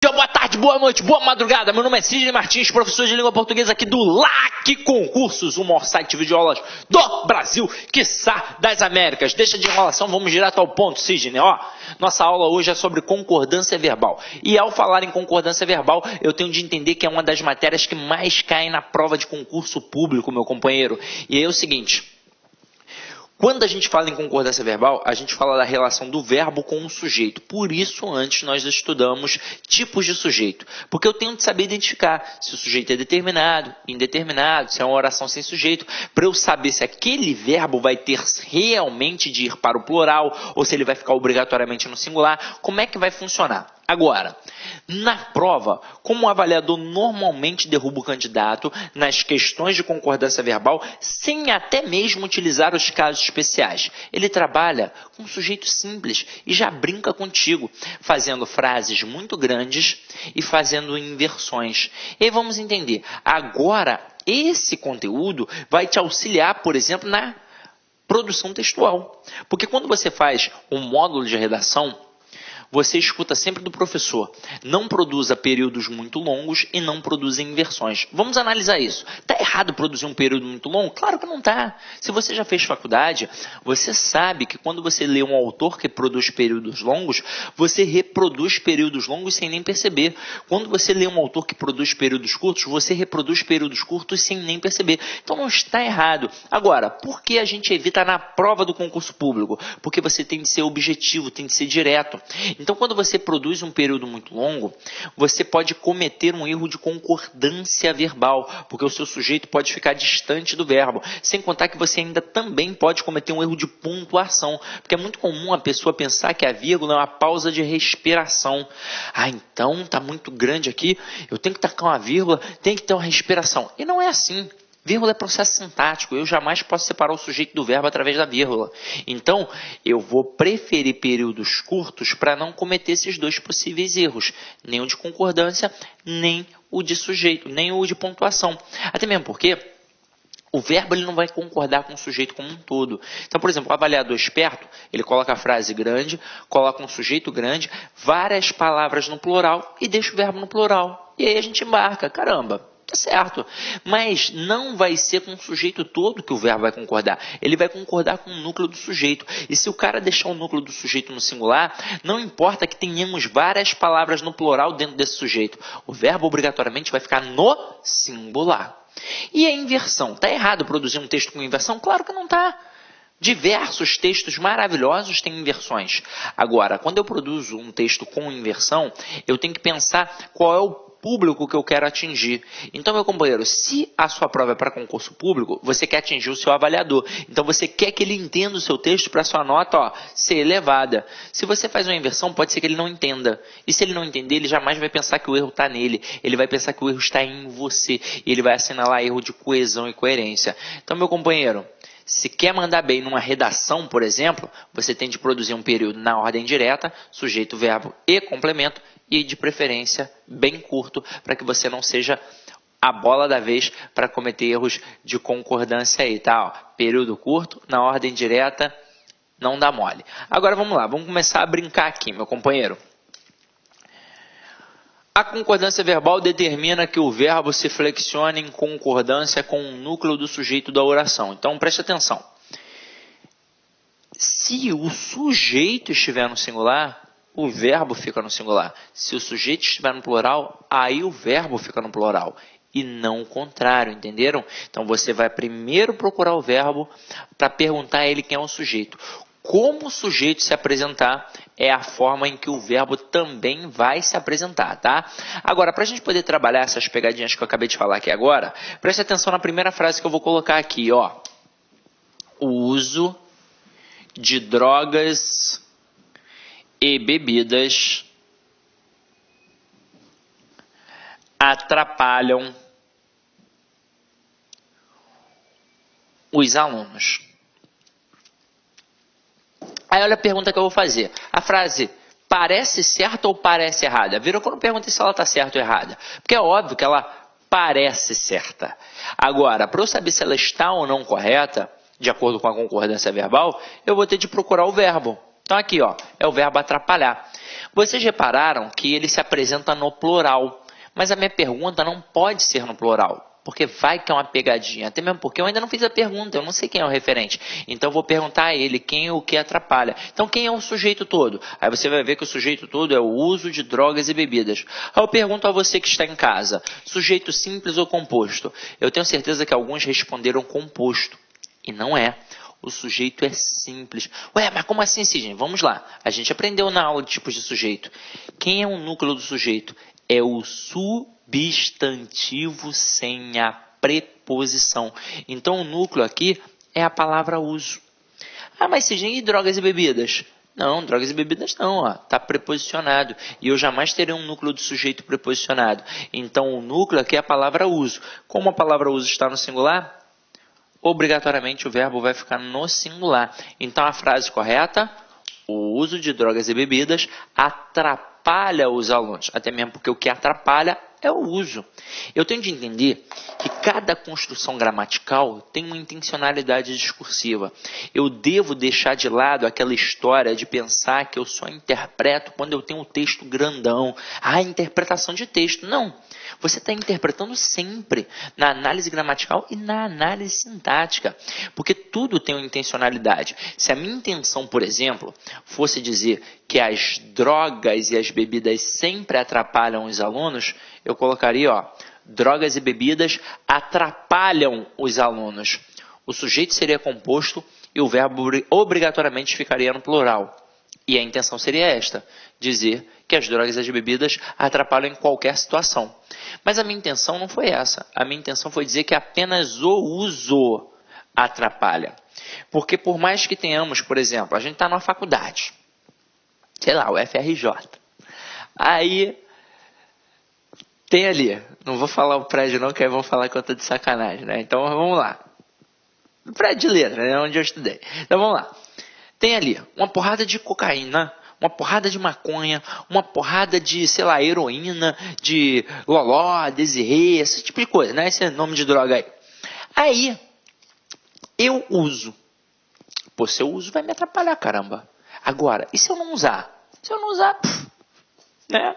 Boa tarde, boa noite, boa madrugada. Meu nome é Sidney Martins, professor de língua portuguesa aqui do LAC Concursos, o maior site de videoaulas do Brasil, quiçá das Américas. Deixa de enrolação, vamos direto ao ponto, Sidney. Nossa aula hoje é sobre concordância verbal. E ao falar em concordância verbal, eu tenho de entender que é uma das matérias que mais caem na prova de concurso público, meu companheiro. E aí é o seguinte: quando a gente fala em concordância verbal, a gente fala da relação do verbo com o sujeito. Por isso, antes nós estudamos tipos de sujeito. Porque eu tenho de saber identificar se o sujeito é determinado, indeterminado, se é uma oração sem sujeito, para eu saber se aquele verbo vai ter realmente de ir para o plural ou se ele vai ficar obrigatoriamente no singular. Como é que vai funcionar? Agora, na prova, como o avaliador normalmente derruba o candidato nas questões de concordância verbal, sem até mesmo utilizar os casos especiais. Ele trabalha com um sujeito simples e já brinca contigo, fazendo frases muito grandes e fazendo inversões. E aí vamos entender. Agora, esse conteúdo vai te auxiliar, por exemplo, na produção textual. Porque quando você faz um módulo de redação, você escuta sempre do professor: não produza períodos muito longos e não produza inversões. Vamos analisar isso. Está errado produzir um período muito longo? Claro que não está. Se você já fez faculdade, você sabe que quando você lê um autor que produz períodos longos, você reproduz períodos longos sem nem perceber. Quando você lê um autor que produz períodos curtos, você reproduz períodos curtos sem nem perceber. Então não está errado. Agora, por que a gente evita na prova do concurso público? Porque você tem de ser objetivo, tem de ser direto. Então, quando você produz um período muito longo, você pode cometer um erro de concordância verbal, porque o seu sujeito pode ficar distante do verbo. Sem contar que você ainda também pode cometer um erro de pontuação, porque é muito comum a pessoa pensar que a vírgula é uma pausa de respiração. Então está muito grande aqui, eu tenho que tacar uma vírgula, tem que ter uma respiração. E não é assim. Vírgula é processo sintático, eu jamais posso separar o sujeito do verbo através da vírgula. Então, eu vou preferir períodos curtos para não cometer esses dois possíveis erros, nem o de concordância, nem o de sujeito, nem o de pontuação. Até mesmo porque o verbo ele não vai concordar com o sujeito como um todo. Então, por exemplo, o avaliador esperto, ele coloca a frase grande, coloca um sujeito grande, várias palavras no plural e deixa o verbo no plural. E aí a gente embarca, caramba. Tá certo, mas não vai ser com o sujeito todo que o verbo vai concordar. Ele vai concordar com o núcleo do sujeito. E se o cara deixar o núcleo do sujeito no singular, não importa que tenhamos várias palavras no plural dentro desse sujeito. O verbo obrigatoriamente vai ficar no singular. E a inversão? Tá errado produzir um texto com inversão? Claro que não tá. Diversos textos maravilhosos têm inversões. Agora, quando eu produzo um texto com inversão, eu tenho que pensar qual é o público que eu quero atingir. Então, meu companheiro, se a sua prova é para concurso público, você quer atingir o seu avaliador. Então, você quer que ele entenda o seu texto para a sua nota ser elevada. Se você faz uma inversão, pode ser que ele não entenda. E se ele não entender, ele jamais vai pensar que o erro está nele. Ele vai pensar que o erro está em você. E ele vai assinalar erro de coesão e coerência. Então, meu companheiro, se quer mandar bem numa redação, por exemplo, você tem de produzir um período na ordem direta, sujeito, verbo e complemento, e de preferência bem curto, para que você não seja a bola da vez para cometer erros de concordância aí, tá? Período curto, na ordem direta, não dá mole. Agora vamos lá, vamos começar a brincar aqui, meu companheiro. A concordância verbal determina que o verbo se flexione em concordância com o núcleo do sujeito da oração. Então, preste atenção. Se o sujeito estiver no singular, o verbo fica no singular. Se o sujeito estiver no plural, aí o verbo fica no plural. E não o contrário, entenderam? Então, você vai primeiro procurar o verbo para perguntar a ele quem é o sujeito. Como o sujeito se apresentar é a forma em que o verbo também vai se apresentar, tá? Agora, para a gente poder trabalhar essas pegadinhas que eu acabei de falar aqui agora, preste atenção na primeira frase que eu vou colocar aqui, ó. O uso de drogas e bebidas atrapalham os alunos. Aí olha a pergunta que eu vou fazer. A frase parece certa ou parece errada? Virou quando eu perguntei se ela está certa ou errada. Porque é óbvio que ela parece certa. Agora, para eu saber se ela está ou não correta, de acordo com a concordância verbal, eu vou ter de procurar o verbo. Então aqui, ó, é o verbo atrapalhar. Vocês repararam que ele se apresenta no plural, mas a minha pergunta não pode ser no plural. Porque vai que é uma pegadinha, até mesmo porque eu ainda não fiz a pergunta, eu não sei quem é o referente. Então eu vou perguntar a ele quem é o que atrapalha. Então quem é o sujeito todo? Aí você vai ver que o sujeito todo é o uso de drogas e bebidas. Aí eu pergunto a você que está em casa, sujeito simples ou composto? Eu tenho certeza que alguns responderam composto. E não é. O sujeito é simples. Ué, mas como assim, Sidney? Vamos lá. A gente aprendeu na aula de tipos de sujeito. Quem é o núcleo do sujeito? É o substantivo sem a preposição. Então, o núcleo aqui é a palavra uso. Ah, mas Sidney, e drogas e bebidas? Não, drogas e bebidas não, ó, tá preposicionado. E eu jamais terei um núcleo do sujeito preposicionado. Então, o núcleo aqui é a palavra uso. Como a palavra uso está no singular, obrigatoriamente o verbo vai ficar no singular. Então, a frase correta, o uso de drogas e bebidas atrapalha os alunos. Até mesmo porque o que atrapalha é o uso. Eu tenho de entender que cada construção gramatical tem uma intencionalidade discursiva. Eu devo deixar de lado aquela história de pensar que eu só interpreto quando eu tenho um texto grandão. Ah, interpretação de texto. Não. Você está interpretando sempre na análise gramatical e na análise sintática. Porque tudo tem uma intencionalidade. Se a minha intenção, por exemplo, fosse dizer que as drogas e as bebidas sempre atrapalham os alunos, eu colocaria, ó, drogas e bebidas atrapalham os alunos. O sujeito seria composto e o verbo obrigatoriamente ficaria no plural. E a intenção seria esta, dizer que as drogas e as bebidas atrapalham em qualquer situação. Mas a minha intenção não foi essa. A minha intenção foi dizer que apenas o uso atrapalha. Porque por mais que tenhamos, por exemplo, a gente está numa faculdade, sei lá, o FRJ. Aí tem ali, não vou falar o prédio não, que aí vão falar que eu estou de sacanagem, né? Então vamos lá. O prédio de letra, né? Onde eu estudei. Então vamos lá. Tem ali uma porrada de cocaína, uma porrada de maconha, uma porrada de, sei lá, heroína, de loló, desirê, esse tipo de coisa, né? Esse é nome de droga aí. Aí, eu uso. Pô, se eu uso vai me atrapalhar, caramba. Agora, e se eu não usar? Se eu não usar, né?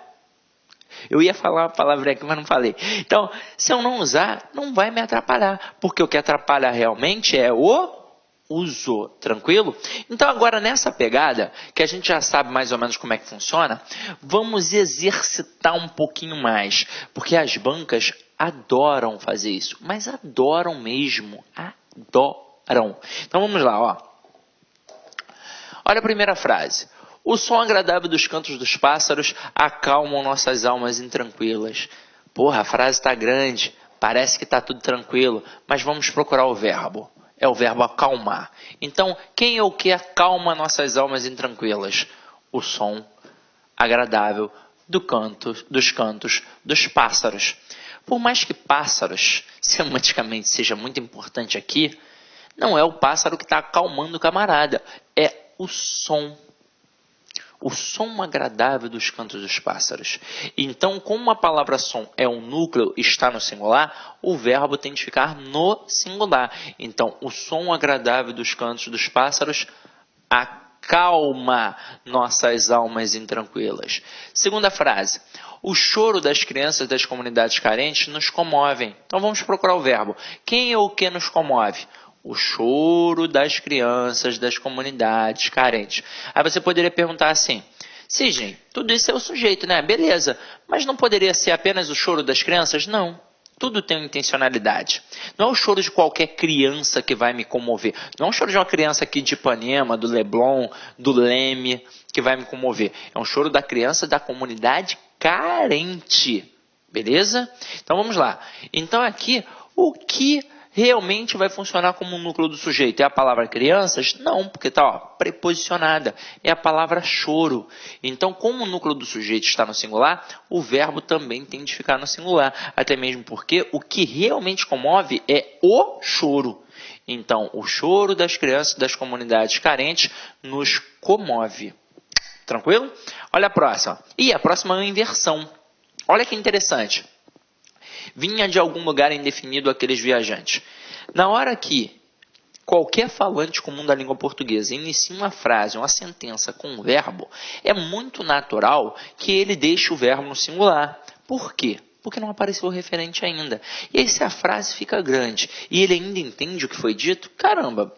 Eu ia falar uma palavra aqui, mas não falei. Então, se eu não usar, não vai me atrapalhar. Porque o que atrapalha realmente é o uso. Tranquilo? Então, agora nessa pegada, que a gente já sabe mais ou menos como é que funciona, vamos exercitar um pouquinho mais. Porque as bancas adoram fazer isso. Mas adoram mesmo. Adoram. Então, vamos lá, ó. Olha a primeira frase. O som agradável dos cantos dos pássaros acalmam nossas almas intranquilas. Porra, a frase está grande, parece que está tudo tranquilo, mas vamos procurar o verbo. É o verbo acalmar. Então, quem é o que acalma nossas almas intranquilas? O som agradável dos cantos dos pássaros. Por mais que pássaros semanticamente seja muito importante aqui, não é o pássaro que está acalmando o camarada, é o som. O som agradável dos cantos dos pássaros. Então, como a palavra som é um núcleo, está no singular, o verbo tem de ficar no singular. Então, o som agradável dos cantos dos pássaros acalma nossas almas intranquilas. Segunda frase. O choro das crianças das comunidades carentes nos comovem. Então, vamos procurar o verbo. Quem é o que nos comove? O choro das crianças das comunidades carentes. Aí você poderia perguntar assim, Sidney, tudo isso é o sujeito, né? Beleza, mas não poderia ser apenas o choro das crianças? Não. Tudo tem uma intencionalidade. Não é o choro de qualquer criança que vai me comover. Não é o choro de uma criança aqui de Ipanema, do Leblon, do Leme, que vai me comover. É um choro da criança da comunidade carente. Beleza? Então vamos lá. Então aqui, o que realmente vai funcionar como um núcleo do sujeito? É a palavra crianças? Não, porque está preposicionada. É a palavra choro. Então, como o núcleo do sujeito está no singular, o verbo também tem de ficar no singular. Até mesmo porque o que realmente comove é o choro. Então, o choro das crianças das comunidades carentes nos comove. Tranquilo? Olha a próxima. E a próxima é uma inversão. Olha que interessante. Vinha de algum lugar indefinido aqueles viajantes. Na hora que qualquer falante comum da língua portuguesa inicia uma frase, uma sentença com um verbo, é muito natural que ele deixe o verbo no singular. Por quê? Porque não apareceu o referente ainda. E aí, se a frase fica grande e ele ainda entende o que foi dito, caramba,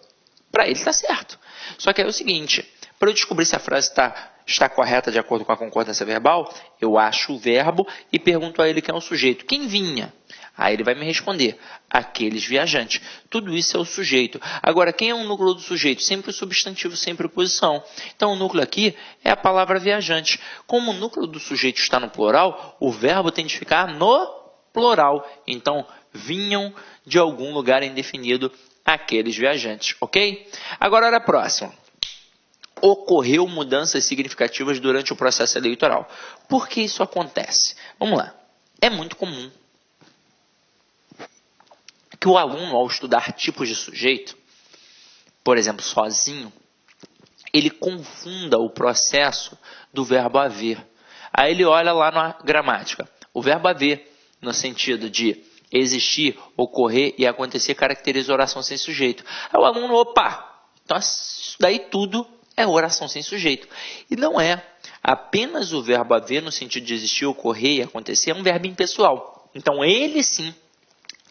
para ele está certo. Só que é o seguinte, para eu descobrir se a frase está correta de acordo com a concordância verbal, eu acho o verbo e pergunto a ele quem é o sujeito. Quem vinha? Aí ele vai me responder, aqueles viajantes. Tudo isso é o sujeito. Agora, quem é o núcleo do sujeito? Sempre o substantivo, sempre a posição. Então, o núcleo aqui é a palavra viajante. Como o núcleo do sujeito está no plural, o verbo tem de ficar no plural. Então, vinham de algum lugar indefinido aqueles viajantes, ok? Agora, olha a próxima. Ocorreu mudanças significativas durante o processo eleitoral. Por que isso acontece? Vamos lá. É muito comum que o aluno, ao estudar tipos de sujeito, por exemplo, sozinho, ele confunda o processo do verbo haver. Aí ele olha lá na gramática. O verbo haver, no sentido de existir, ocorrer e acontecer, caracteriza oração sem sujeito. Aí o aluno, opa, então isso daí tudo é oração sem sujeito. E não é. Apenas o verbo haver, no sentido de existir, ocorrer e acontecer, é um verbo impessoal. Então ele sim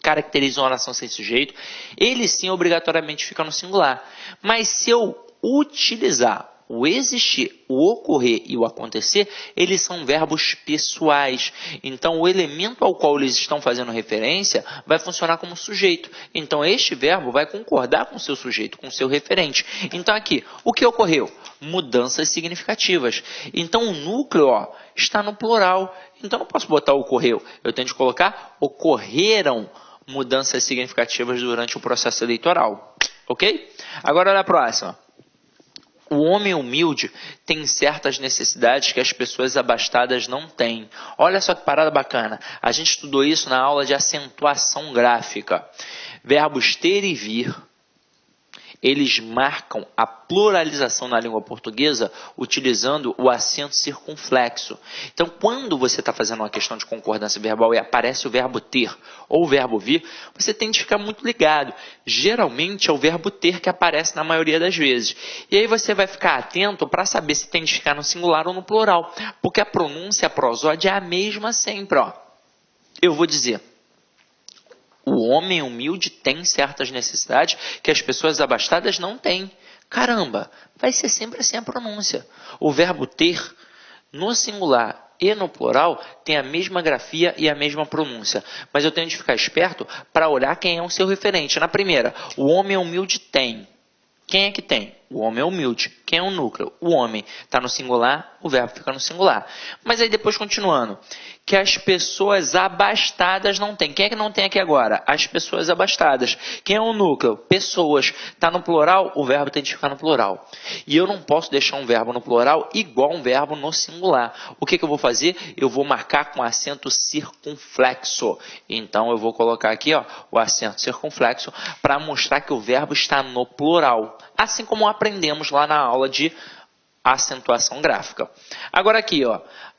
caracteriza uma oração sem sujeito, ele sim obrigatoriamente fica no singular. Mas se eu utilizar o existir, o ocorrer e o acontecer, eles são verbos pessoais. Então, o elemento ao qual eles estão fazendo referência vai funcionar como sujeito. Então, este verbo vai concordar com o seu sujeito, com o seu referente. Então, aqui, o que ocorreu? Mudanças significativas. Então, o núcleo está no plural. Então, não posso botar ocorreu. Eu tenho de colocar ocorreram mudanças significativas durante o processo eleitoral. Ok? Agora, olha a próxima. O homem humilde tem certas necessidades que as pessoas abastadas não têm. Olha só que parada bacana. A gente estudou isso na aula de acentuação gráfica. Verbos ter e vir, eles marcam a pluralização na língua portuguesa utilizando o acento circunflexo. Então, quando você está fazendo uma questão de concordância verbal e aparece o verbo ter ou o verbo vir, você tem de ficar muito ligado. Geralmente é o verbo ter que aparece na maioria das vezes. E aí você vai ficar atento para saber se tem de ficar no singular ou no plural. Porque a pronúncia, a prosódia é a mesma sempre. Eu vou dizer: o homem humilde tem certas necessidades que as pessoas abastadas não têm. Caramba, vai ser sempre assim a pronúncia. O verbo ter, no singular e no plural, tem a mesma grafia e a mesma pronúncia. Mas eu tenho de ficar esperto para olhar quem é o seu referente. Na primeira, o homem humilde tem. Quem é que tem? O homem é humilde. Quem é o núcleo? O homem. Está no singular, o verbo fica no singular. Mas aí depois continuando. Que as pessoas abastadas não têm. Quem é que não tem aqui agora? As pessoas abastadas. Quem é o núcleo? Pessoas. Está no plural, o verbo tem de ficar no plural. E eu não posso deixar um verbo no plural igual um verbo no singular. O que eu vou fazer? Eu vou marcar com acento circunflexo. Então eu vou colocar aqui o acento circunflexo para mostrar que o verbo está no plural. Assim como aprendemos lá na aula de acentuação gráfica. Agora aqui,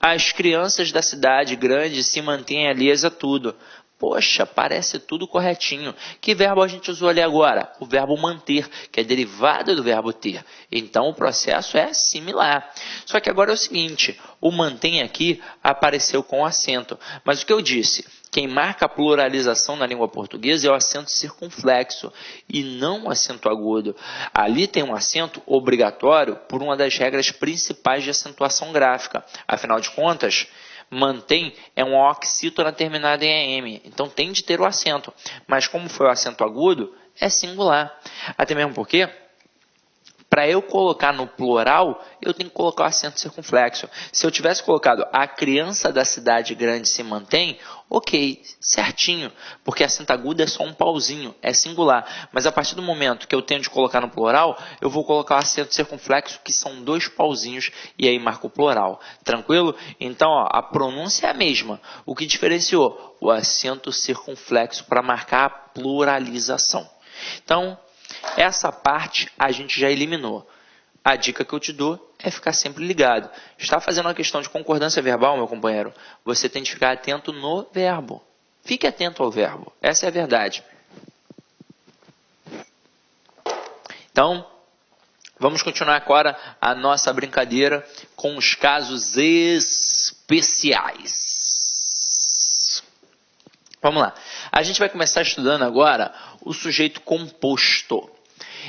as crianças da cidade grande se mantêm alheias a tudo. Poxa, parece tudo corretinho. Que verbo a gente usou ali agora? O verbo manter, que é derivado do verbo ter. Então, o processo é similar. Só que agora é o seguinte, o mantém aqui apareceu com acento. Mas o que eu disse? Quem marca a pluralização na língua portuguesa é o acento circunflexo e não o acento agudo. Ali tem um acento obrigatório por uma das regras principais de acentuação gráfica. Afinal de contas, mantém é um oxítona terminada em AM, então tem de ter o acento. Mas como foi o acento agudo, é singular. Até mesmo porque, para eu colocar no plural, eu tenho que colocar o acento circunflexo. Se eu tivesse colocado a criança da cidade grande se mantém, ok, certinho, porque acento agudo é só um pauzinho, é singular. Mas a partir do momento que eu tenho de colocar no plural, eu vou colocar o acento circunflexo, que são 2 pauzinhos, e aí marco o plural. Tranquilo? Então, a pronúncia é a mesma. O que diferenciou? O acento circunflexo para marcar a pluralização. Então, essa parte a gente já eliminou. A dica que eu te dou é ficar sempre ligado. Está fazendo uma questão de concordância verbal, meu companheiro? Você tem de ficar atento no verbo. Fique atento ao verbo. Essa é a verdade. Então, vamos continuar agora a nossa brincadeira com os casos especiais. Vamos lá. A gente vai começar estudando agora o sujeito composto.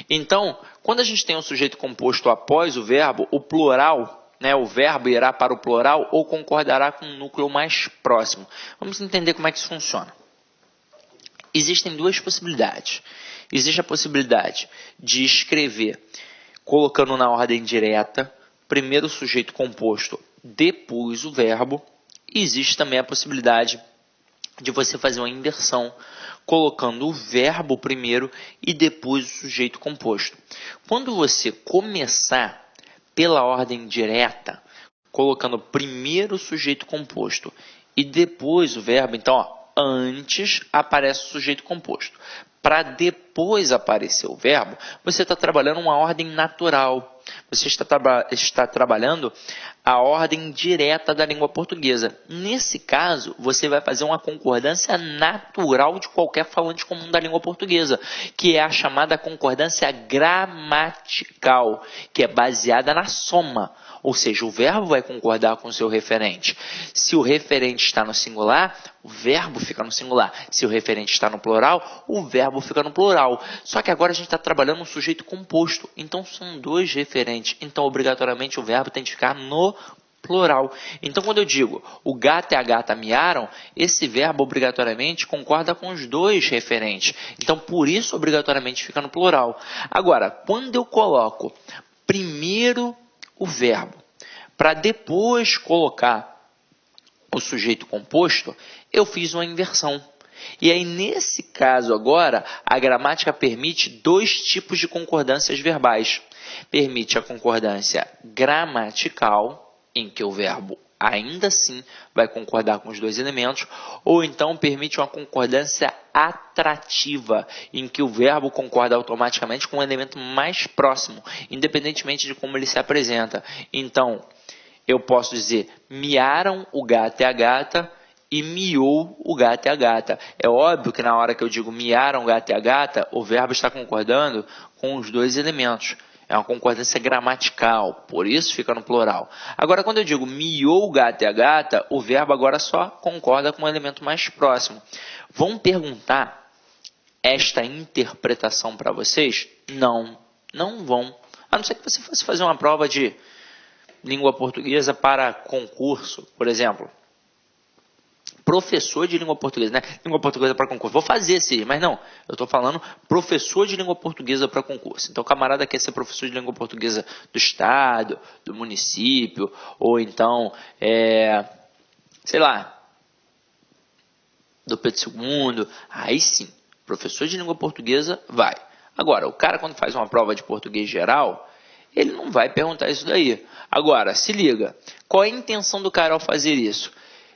Então, quando a gente tem um sujeito composto após o verbo, o plural, né, o verbo irá para o plural ou concordará com o núcleo mais próximo. Vamos entender como é que isso funciona. Existem duas possibilidades. Existe a possibilidade de escrever colocando na ordem direta, primeiro o sujeito composto, depois o verbo. E existe também a possibilidade de você fazer uma inversão, colocando o verbo primeiro e depois o sujeito composto. Quando você começar pela ordem direta, colocando primeiro o sujeito composto e depois o verbo, então, ó, antes aparece o sujeito composto. Para depois aparecer o verbo, você está trabalhando uma ordem natural. Você está trabalhando a ordem direta da língua portuguesa. Nesse caso, você vai fazer uma concordância natural de qualquer falante comum da língua portuguesa, que é a chamada concordância gramatical, que é baseada na soma. Ou seja, o verbo vai concordar com o seu referente. Se o referente está no singular, o verbo fica no singular. Se o referente está no plural, o verbo fica no plural. Só que agora a gente está trabalhando um sujeito composto. Então, são dois referentes. Então, obrigatoriamente, o verbo tem que ficar no plural. Então, quando eu digo o gato e a gata miaram, esse verbo obrigatoriamente concorda com os dois referentes. Então, por isso, obrigatoriamente fica no plural. Agora, quando eu coloco primeiro o verbo, para depois colocar o sujeito composto, eu fiz uma inversão. E aí, nesse caso agora, a gramática permite dois tipos de concordâncias verbais. Permite a concordância gramatical, em que o verbo ainda assim vai concordar com os dois elementos, ou então permite uma concordância atrativa, em que o verbo concorda automaticamente com o elemento mais próximo, independentemente de como ele se apresenta. Então, eu posso dizer, miaram o gato e a gata, e miou o gato e a gata. É óbvio que na hora que eu digo miaram o gato e a gata, o verbo está concordando com os dois elementos. É uma concordância gramatical, por isso fica no plural. Agora, quando eu digo miou o gato e a gata, o verbo agora só concorda com o elemento mais próximo. Vão perguntar esta interpretação para vocês? Não, não vão. A não ser que você fosse fazer uma prova de língua portuguesa para concurso, por exemplo. Professor de língua portuguesa, né? Língua portuguesa para concurso. Vou fazer sim, mas não. Eu estou falando professor de língua portuguesa para concurso. Então, o camarada quer ser professor de língua portuguesa do estado, do município, ou então, sei lá, do Pedro II. Aí sim, professor de língua portuguesa vai. Agora, o cara quando faz uma prova de português geral, ele não vai perguntar isso daí. Agora, se liga. Qual é a intenção do cara ao fazer isso?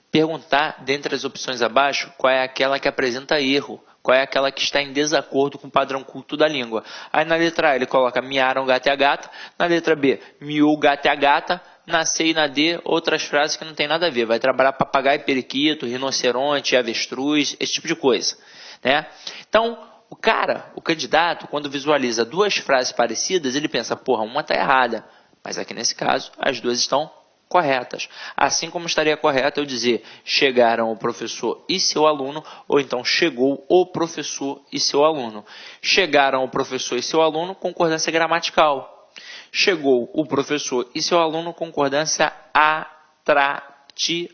Perguntar, dentre as opções abaixo, qual é aquela que apresenta erro, qual é aquela que está em desacordo com o padrão culto da língua. Aí na letra A ele coloca miaram gato e a gata, na letra B, miou gato e a gata, na C e na D, outras frases que não tem nada a ver. Vai trabalhar papagaio, periquito, rinoceronte, avestruz, esse tipo de coisa, né? Então, o candidato, quando visualiza duas frases parecidas, ele pensa, porra, uma está errada. Mas aqui nesse caso, as duas estão corretas. Assim como estaria correto eu dizer chegaram o professor e seu aluno, ou então chegou o professor e seu aluno. Chegaram o professor e seu aluno, concordância gramatical. Chegou o professor e seu aluno, concordância atrativa.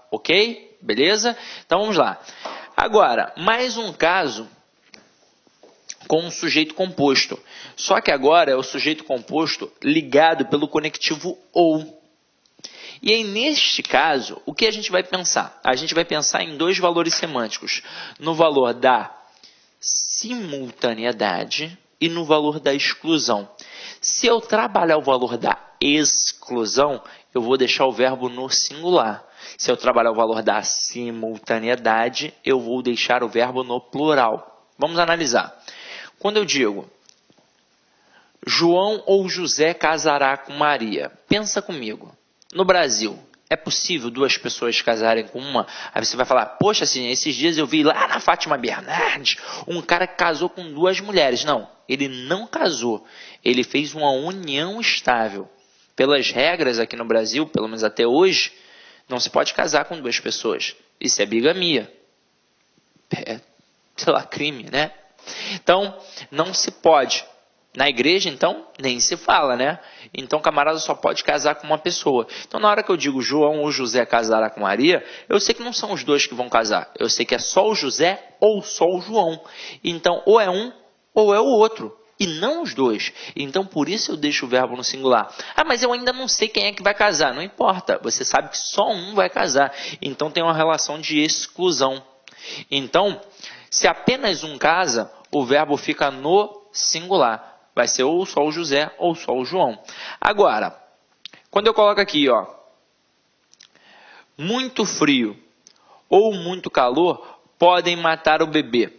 Ok? Beleza? Então vamos lá. Agora, mais um caso com um sujeito composto. Só que agora é o sujeito composto ligado pelo conectivo ou. E aí, neste caso, o que a gente vai pensar? A gente vai pensar em dois valores semânticos. No valor da simultaneidade e no valor da exclusão. Se eu trabalhar o valor da exclusão, eu vou deixar o verbo no singular. Se eu trabalhar o valor da simultaneidade, eu vou deixar o verbo no plural. Vamos analisar. Quando eu digo João ou José casará com Maria, pensa comigo. No Brasil, É possível duas pessoas casarem com uma? Aí você vai falar, poxa, assim, esses dias eu vi lá na Fátima Bernardes um cara que casou com duas mulheres. Não, ele não casou. Ele fez uma união estável. Pelas regras aqui no Brasil, pelo menos até hoje, não se pode casar com duas pessoas. Isso é bigamia. Sei lá, crime, né? Então, não se pode. Na igreja, então, nem se fala, né? Então, o camarada só pode casar com uma pessoa. Então, na hora que eu digo João ou José casará com Maria, eu sei que não são os dois que vão casar. Eu sei que é só o José ou só o João. Então, ou é um ou é o outro. E não os dois. Então, por isso eu deixo o verbo no singular. Ah, mas eu ainda não sei quem é que vai casar. Não importa. Você sabe que só um vai casar. Então, tem uma relação de exclusão. Então, se apenas um casa, o verbo fica no singular. Vai ser ou só o José ou só o João. Agora, quando eu coloco aqui, ó, muito frio ou muito calor podem matar o bebê.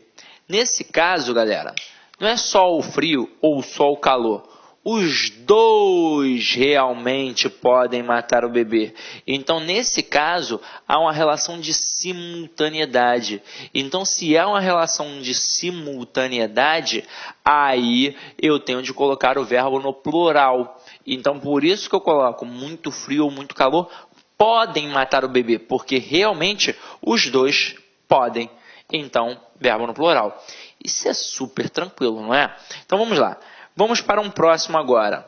Nesse caso, galera, não é só o frio ou só o calor. Os dois realmente podem matar o bebê. Então, nesse caso, há uma relação de simultaneidade. Então, se há uma relação de simultaneidade, aí eu tenho de colocar o verbo no plural. Então, por isso que eu coloco muito frio ou muito calor podem matar o bebê, porque realmente os dois podem. Então, verbo no plural. Isso é super tranquilo, não é? Então, vamos lá. Vamos para um próximo agora.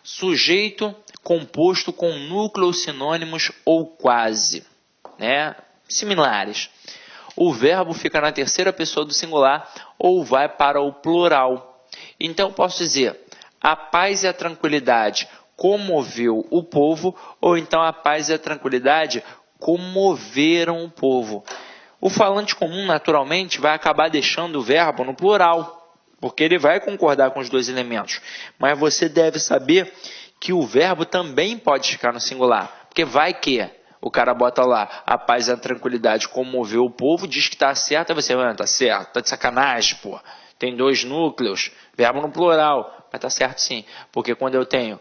Sujeito composto com núcleos sinônimos ou quase, né? Similares. O verbo fica na terceira pessoa do singular ou vai para o plural. Então, eu posso dizer, a paz e a tranquilidade comoveu o povo, ou então a paz e a tranquilidade comoveram o povo. O falante comum, naturalmente, vai acabar deixando o verbo no plural, porque ele vai concordar com os dois elementos. Mas você deve saber que o verbo também pode ficar no singular. Porque vai que o cara bota lá, a paz e a tranquilidade comoveu o povo, diz que está certo, aí você vai, está certo, está de sacanagem, pô. Tem dois núcleos, verbo no plural. Mas está certo sim, porque quando eu tenho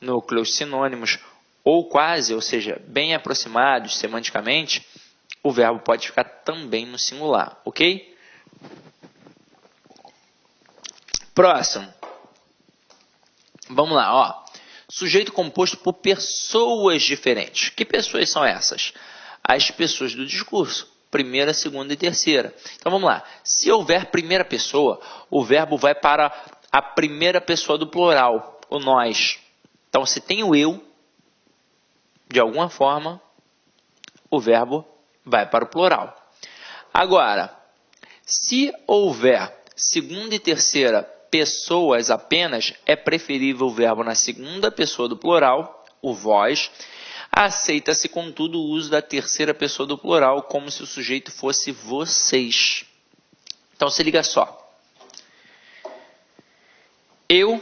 núcleos sinônimos ou quase, ou seja, bem aproximados semanticamente, o verbo pode ficar também no singular, ok? Próximo. Vamos lá, ó. Sujeito composto por pessoas diferentes. Que pessoas são essas? As pessoas do discurso. Primeira, segunda e terceira. Então vamos lá. Se houver primeira pessoa, o verbo vai para a primeira pessoa do plural, o nós. Então se tem o eu, de alguma forma, o verbo vai para o plural. Agora, se houver segunda e terceira pessoas apenas, é preferível o verbo na segunda pessoa do plural, o vós. Aceita-se, contudo, o uso da terceira pessoa do plural, como se o sujeito fosse vocês. Então, se liga só. Eu,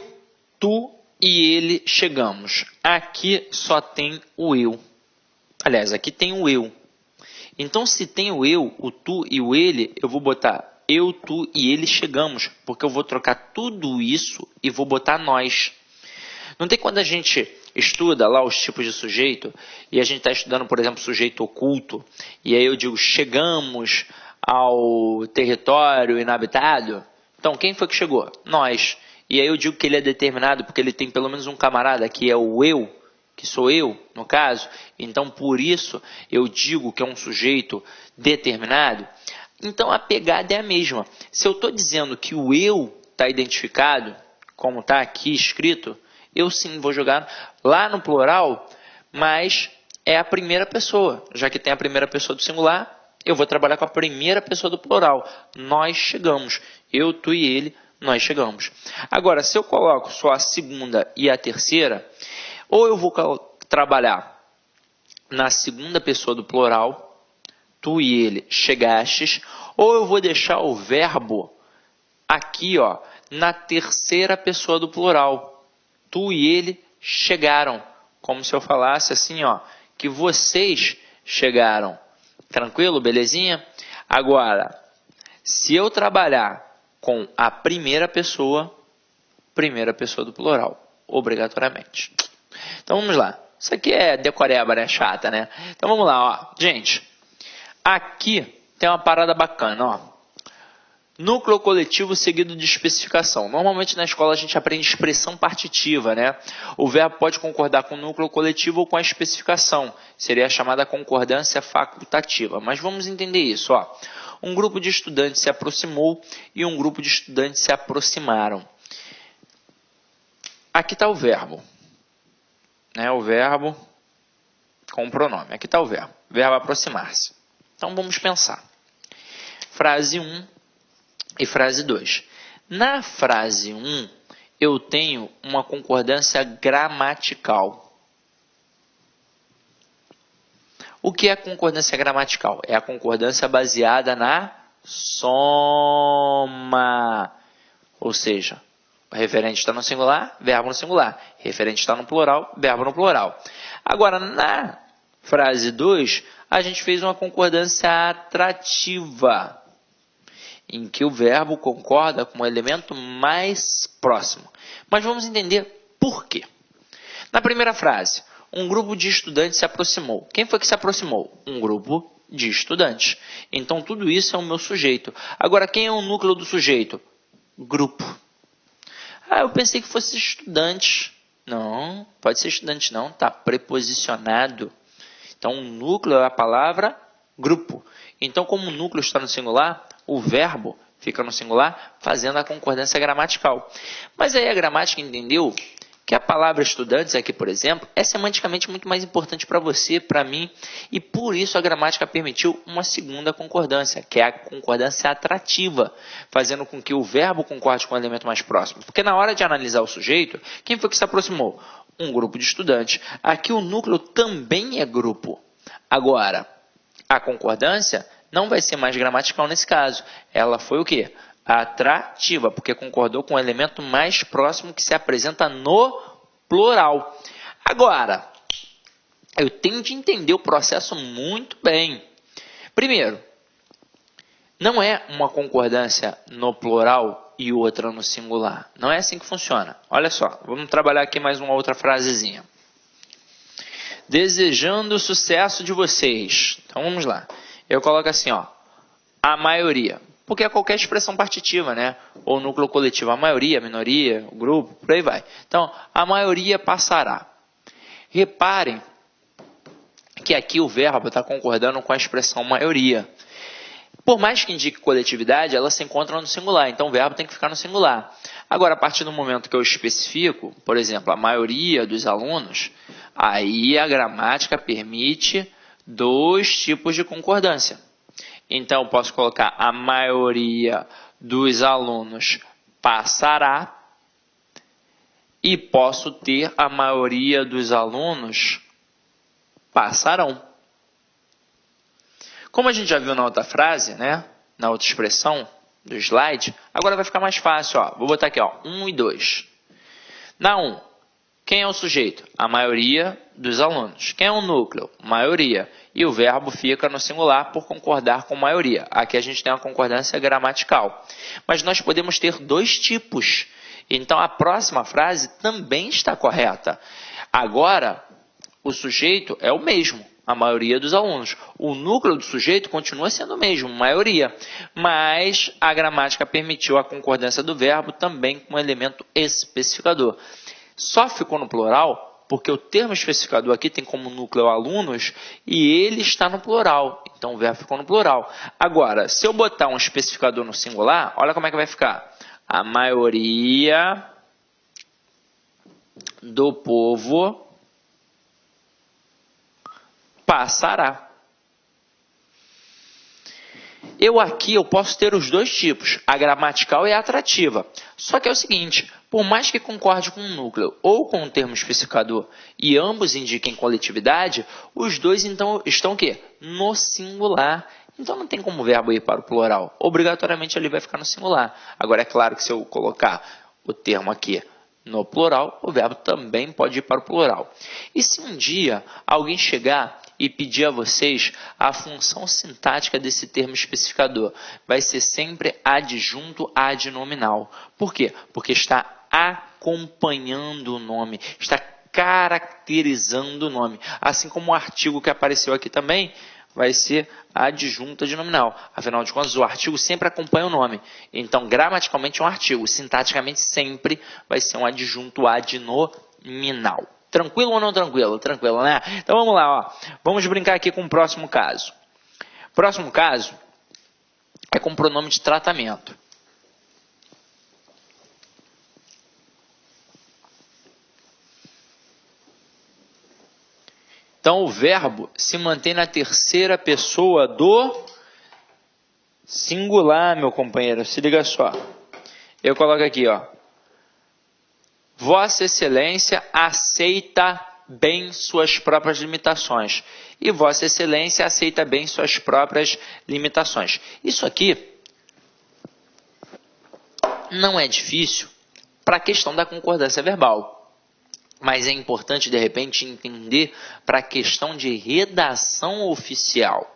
tu e ele chegamos. Aqui só tem o eu. Aliás, aqui tem o eu. Então, se tem o eu, o tu e o ele, eu vou botar eu, tu e ele chegamos, porque eu vou trocar tudo isso e vou botar nós. Não tem quando a gente estuda lá os tipos de sujeito, e a gente está estudando, por exemplo, sujeito oculto, e aí eu digo, chegamos ao território inabitado. Então, quem foi que chegou? Nós. E aí eu digo que ele é determinado porque ele tem pelo menos um camarada, que é o eu, que sou eu, no caso. Então, por isso, eu digo que é um sujeito determinado. Então, a pegada é a mesma. Se eu estou dizendo que o eu está identificado, como está aqui escrito, eu sim vou jogar lá no plural, mas é a primeira pessoa. Já que tem a primeira pessoa do singular, eu vou trabalhar com a primeira pessoa do plural. Nós chegamos. Eu, tu e ele, nós chegamos. Agora, se eu coloco só a segunda e a terceira, ou eu vou trabalhar na segunda pessoa do plural, tu e ele chegastes, ou eu vou deixar o verbo aqui, ó, na terceira pessoa do plural. Tu e ele chegaram. Como se eu falasse assim, ó, que vocês chegaram. Tranquilo? Belezinha? Agora, se eu trabalhar com a primeira pessoa do plural, obrigatoriamente. Então, vamos lá. Isso aqui é decoreba, né? Chata, né? Então vamos lá, ó. Gente, aqui tem uma parada bacana, ó. Núcleo coletivo seguido de especificação. Normalmente na escola a gente aprende expressão partitiva, né? O verbo pode concordar com o núcleo coletivo ou com a especificação. Seria a chamada concordância facultativa. Mas vamos entender isso, ó. Um grupo de estudantes se aproximou e um grupo de estudantes se aproximaram. Aqui está o verbo. Né? O verbo com o pronome. Aqui está o verbo. Verbo aproximar-se. Então vamos pensar. Frase 1. E frase 2. Na frase 1, eu tenho uma concordância gramatical. O que é concordância gramatical? É a concordância baseada na soma. Ou seja, o referente está no singular, verbo no singular. Referente está no plural, verbo no plural. Agora, na frase 2, a gente fez uma concordância atrativa, em que o verbo concorda com o elemento mais próximo. Mas vamos entender por quê. Na primeira frase, um grupo de estudantes se aproximou. Quem foi que se aproximou? Um grupo de estudantes. Então, tudo isso é o meu sujeito. Agora, quem é o núcleo do sujeito? Grupo. Ah, eu pensei que fosse estudante. Não, pode ser estudante não, está preposicionado. Então, o núcleo é a palavra grupo. Então, como o núcleo está no singular, o verbo fica no singular, fazendo a concordância gramatical. Mas aí a gramática entendeu que a palavra estudantes aqui, por exemplo, é semanticamente muito mais importante para você, para mim, e por isso a gramática permitiu uma segunda concordância, que é a concordância atrativa, fazendo com que o verbo concorde com o elemento mais próximo. Porque na hora de analisar o sujeito, quem foi que se aproximou? Um grupo de estudantes. Aqui o núcleo também é grupo. Agora, a concordância não vai ser mais gramatical nesse caso. Ela foi o quê? Atrativa, porque concordou com o elemento mais próximo que se apresenta no plural. Agora, eu tenho de entender o processo muito bem. Primeiro, não é uma concordância no plural e outra no singular. Não é assim que funciona. Olha só, vamos trabalhar aqui mais uma outra frasezinha. Desejando o sucesso de vocês. Então vamos lá. Eu coloco assim, ó, a maioria. Porque é qualquer expressão partitiva, né? Ou núcleo coletivo. A maioria, a minoria, o grupo, por aí vai. Então, a maioria passará. Reparem que aqui o verbo está concordando com a expressão maioria. Por mais que indique coletividade, ela se encontra no singular. Então, o verbo tem que ficar no singular. Agora, a partir do momento que eu especifico, por exemplo, a maioria dos alunos, aí a gramática permite dois tipos de concordância. Então, eu posso colocar a maioria dos alunos passará e posso ter a maioria dos alunos passarão. Como a gente já viu na outra frase, né, na outra expressão do slide, agora vai ficar mais fácil. Ó. Vou botar aqui, ó, 1 e 2. Na 1, quem é o sujeito? A maioria dos alunos. Quem é o núcleo? Maioria. E o verbo fica no singular por concordar com maioria. Aqui a gente tem uma concordância gramatical. Mas nós podemos ter dois tipos. Então, a próxima frase também está correta. Agora, o sujeito é o mesmo, a maioria dos alunos. O núcleo do sujeito continua sendo o mesmo, maioria. Mas a gramática permitiu a concordância do verbo também com o elemento especificador. Só ficou no plural porque o termo especificador aqui tem como núcleo alunos e ele está no plural. Então, o verbo ficou no plural. Agora, se eu botar um especificador no singular, olha como é que vai ficar. A maioria do povo passará. Eu posso ter os dois tipos, a gramatical e a atrativa. Só que é o seguinte, por mais que concorde com um núcleo ou com um termo especificador e ambos indiquem coletividade, os dois então estão o quê? No singular. Então não tem como o verbo ir para o plural. Obrigatoriamente ele vai ficar no singular. Agora é claro que se eu colocar o termo aqui no plural, o verbo também pode ir para o plural. E se um dia alguém chegar e pedir a vocês a função sintática desse termo especificador, vai ser sempre adjunto adnominal. Por quê? Porque está acompanhando o nome, está caracterizando o nome. Assim como o artigo que apareceu aqui também vai ser a adjunta de nominal. Afinal de contas, o artigo sempre acompanha o nome. Então, gramaticalmente é um artigo. Sintaticamente, sempre vai ser um adjunto adnominal. Tranquilo ou não tranquilo? Tranquilo, né? Então, vamos lá. Ó. Vamos brincar aqui com o próximo caso. Próximo caso é com pronome de tratamento. Então, o verbo se mantém na terceira pessoa do singular, meu companheiro. Se liga só. Eu coloco aqui, ó. Vossa Excelência aceita bem suas próprias limitações. E Vossa Excelência aceita bem suas próprias limitações. Isso aqui não é difícil para a questão da concordância verbal. Mas é importante, de repente, entender para a questão de redação oficial.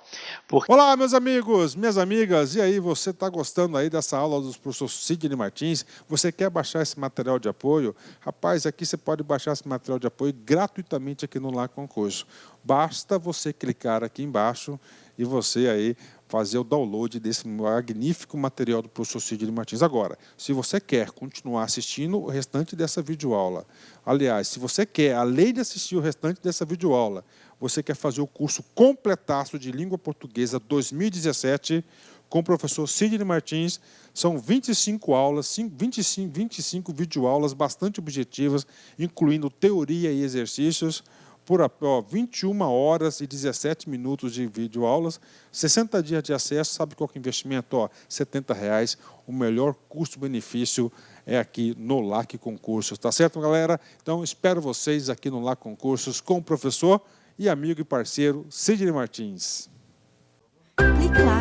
Olá, meus amigos, minhas amigas. E aí, você está gostando aí dessa aula do professor Sidney Martins? Você quer baixar esse material de apoio? Rapaz, aqui você pode baixar esse material de apoio gratuitamente aqui no Lá Concurso. Basta você clicar aqui embaixo e você aí fazer o download desse magnífico material do professor Sidney Martins. Agora, se você quer continuar assistindo o restante dessa videoaula, aliás, se você quer, além de assistir o restante dessa videoaula, você quer fazer o curso completaço de Língua Portuguesa 2017 com o professor Sidney Martins, são 25 aulas, 25 videoaulas bastante objetivas, incluindo teoria e exercícios, por 21 horas e 17 minutos de videoaulas, 60 dias de acesso, sabe qual que é o investimento? R$ 70, o melhor custo-benefício é aqui no LAC Concursos, tá certo, galera? Então, espero vocês aqui no LAC Concursos com o professor e amigo e parceiro Sidney Martins. Clique lá.